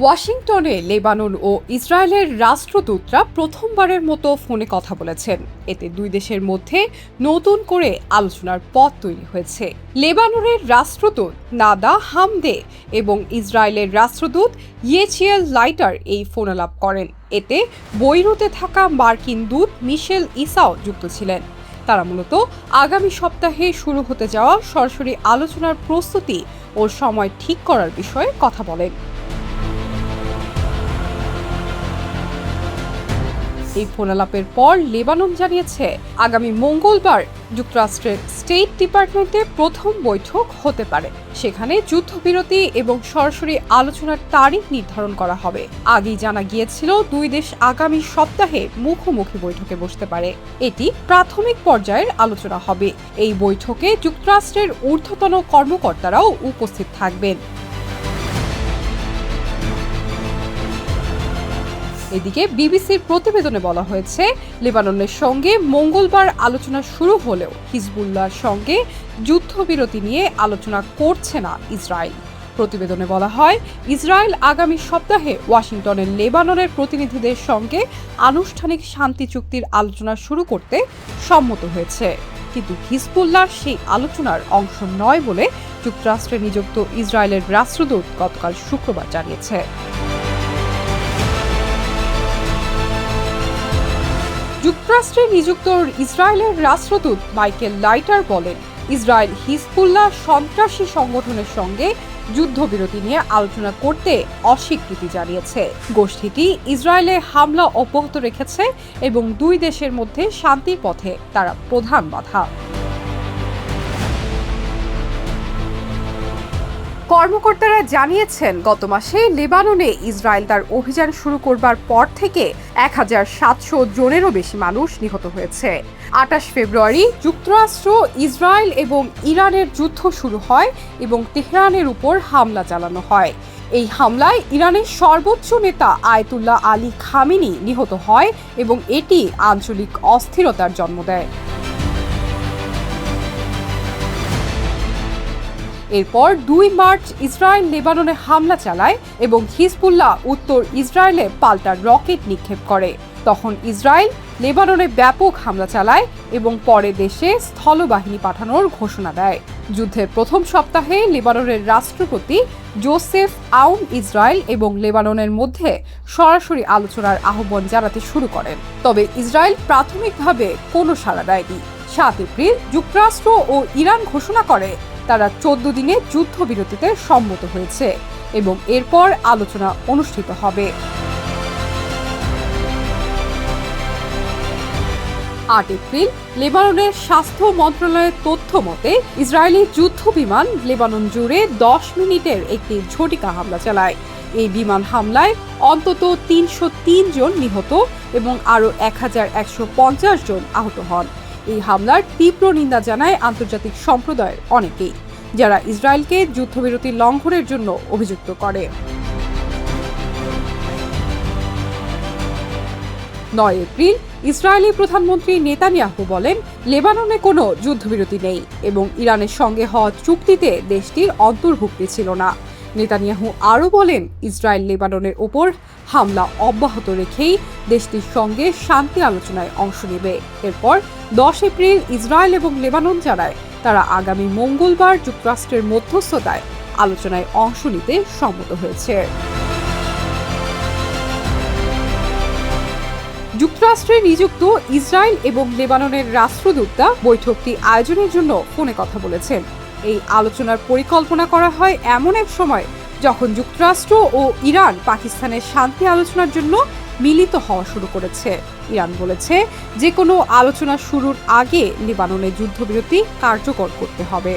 ওয়াশিংটনে লেবানন ও ইসরায়েলের রাষ্ট্রদূতরা প্রথমবারের মতো ফোনে কথা বলেছেন। এতে দুই দেশের মধ্যে নতুন করে আলোচনার পথ তৈরি হয়েছে। লেবাননের রাষ্ট্রদূত নাদা হামদে এবং ইসরায়েলের রাষ্ট্রদূত ইয়েচিয়েল লাইটার এই ফোনালাপ করেন। এতে বৈরুতে থাকা মার্কিন দূত মিশেল ইসাও যুক্ত ছিলেন। তারা মূলত আগামী সপ্তাহে শুরু হতে যাওয়া সরাসরি আলোচনার প্রস্তুতি ও সময় ঠিক করার বিষয়ে কথা বলেন। এই ফোনালাপের পর লেবানন জানিয়েছে আগামী মঙ্গলবার যুক্তরাষ্ট্রের স্টেট ডিপার্টমেন্টে প্রথম বৈঠক হতে পারে। সেখানে যুদ্ধবিরতি এবং সরাসরি আলোচনার তারিখ নির্ধারণ করা হবে। আগেই জানা গিয়েছিল দুই দেশ আগামী সপ্তাহে মুখোমুখি বৈঠকে বসতে পারে। এটি প্রাথমিক পর্যায়ের আলোচনা হবে। এই বৈঠকে যুক্তরাষ্ট্রের ঊর্ধ্বতন কর্মকর্তারাও উপস্থিত থাকবেন। এদিকে বিবিসির প্রতিবেদনে বলা হয়েছে, লেবাননের সঙ্গে মঙ্গলবার আলোচনা শুরু হলেও হিজবুল্লাহর সঙ্গে যুদ্ধবিরতি নিয়ে আলোচনা করছে না ইসরায়েল। প্রতিবেদনে বলা হয়, ইসরায়েল আগামী সপ্তাহে ওয়াশিংটনের লেবাননের প্রতিনিধিদের সঙ্গে আনুষ্ঠানিক শান্তি চুক্তির আলোচনা শুরু করতে সম্মত হয়েছে, কিন্তু হিজবুল্লাহ সেই আলোচনার অংশ নয় বলে যুক্তরাষ্ট্রে নিযুক্ত ইসরায়েলের রাষ্ট্রদূত গতকাল শুক্রবার জানিয়েছে। যুক্তরাষ্ট্রে নিযুক্ত ইসরায়েলের রাষ্ট্রদূত মাইকেল লাইটার বলেন, ইসরায়েল হিজবুল্লাহ সন্ত্রাসী সংগঠনের সঙ্গে যুদ্ধবিরতি নিয়ে আলোচনা করতে অস্বীকৃতি জানিয়েছে। গোষ্ঠীটি ইসরায়েলে হামলা অব্যাহত রেখেছে এবং দুই দেশের মধ্যে শান্তির পথে তারা প্রধান বাধা। কর্মকর্তারা জানিয়েছেন, গত মাসে লেবাননে ইসরায়েল তার অভিযান শুরু করবার পর থেকে 1700 জনেরও বেশি মানুষ নিহত হয়েছে। 28 ফেব্রুয়ারি যুক্তরাষ্ট্র, ইসরায়েল এবং ইরানের যুদ্ধ শুরু হয় এবং তেহরানের উপর হামলা চালানো হয়। এই হামলায় ইরানের সর্বোচ্চ নেতা আয়াতুল্লাহ আলী খামেনি নিহত হয় এবং এটি আঞ্চলিক অস্থিরতার জন্ম দেয়। এরপর 2 মার্চ ইসরায়েল লেবাননে হামলা চালায় এবং হিজবুল্লাহ উত্তর ইসরায়েলে পাল্টা রকেট নিক্ষেপ করে। তখন ইসরায়েল লেবাননে ব্যাপক হামলা চালায় এবং পরে দেশে স্থলবাহিনী পাঠানোর ঘোষণা দেয়। যুদ্ধের প্রথম সপ্তাহে লেবাননের রাষ্ট্রপতি জোসেফ আউন ইসরায়েল এবং লেবাননের মধ্যে সরাসরি আলোচনার আহ্বান জানাতে শুরু করেন, তবে ইসরায়েল প্রাথমিকভাবে কোনো সাড়া দেয়নি। 7 এপ্রিল যুক্তরাষ্ট্র ও ইরান ঘোষণা করে তারা 14 দিনে যুদ্ধবিরতিতে সম্মত হয়েছে এবং এরপর আলোচনা অনুষ্ঠিত হবে। 8 এপ্রিল লেবাননের স্বাস্থ্য মন্ত্রণালয়ের তথ্য মতে ইসরায়েলি যুদ্ধ বিমান লেবানন জুড়ে 10 মিনিটের একটি ঝটিকা হামলা চালায়। এই বিমান হামলায় অন্তত 303 জন নিহত এবং আরও 1150 জন আহত হন। এই হামলার তীব্র নিন্দা জানায় আন্তর্জাতিক সম্প্রদায়ের অনেকেই, যারা ইসরায়েলকে যুদ্ধবিরতি লঙ্ঘনের জন্য অভিযুক্ত করে। 9 এপ্রিল ইসরায়েলি প্রধানমন্ত্রী নেতানিয়াহু বলেন, লেবাননে কোনো যুদ্ধবিরতি নেই এবং ইরানের সঙ্গে হওয়া চুক্তিতে দেশটির অন্তর্ভুক্তি ছিল না। নেতানিয়াহু আরও বলেন, ইসরায়েল লেবাননের ওপর হামলা অব্যাহত রেখেই দেশটির সঙ্গে শান্তি আলোচনায় অংশ নেবে। এরপর 10 এপ্রিল ইসরায়েল এবং লেবানন জানায় তারা আগামী মঙ্গলবার যুক্তরাষ্ট্রের মধ্যস্থতায় আলোচনায় অংশ নিতে সম্মত হয়েছে। যুক্তরাষ্ট্রে নিযুক্ত ইসরায়েল এবং লেবাননের রাষ্ট্রদূতরা বৈঠকটি আয়োজনের জন্য ফোনে কথা বলেছেন। এই আলোচনার পরিকল্পনা করা হয় এমন এক সময় যখন যুক্তরাষ্ট্র ও ইরান পাকিস্তানের শান্তি আলোচনার জন্য মিলিত হওয়া শুরু করেছে। ইরান বলেছে, যে কোনো আলোচনা শুরুর আগে লেবাননে যুদ্ধবিরতি কার্যকর করতে হবে।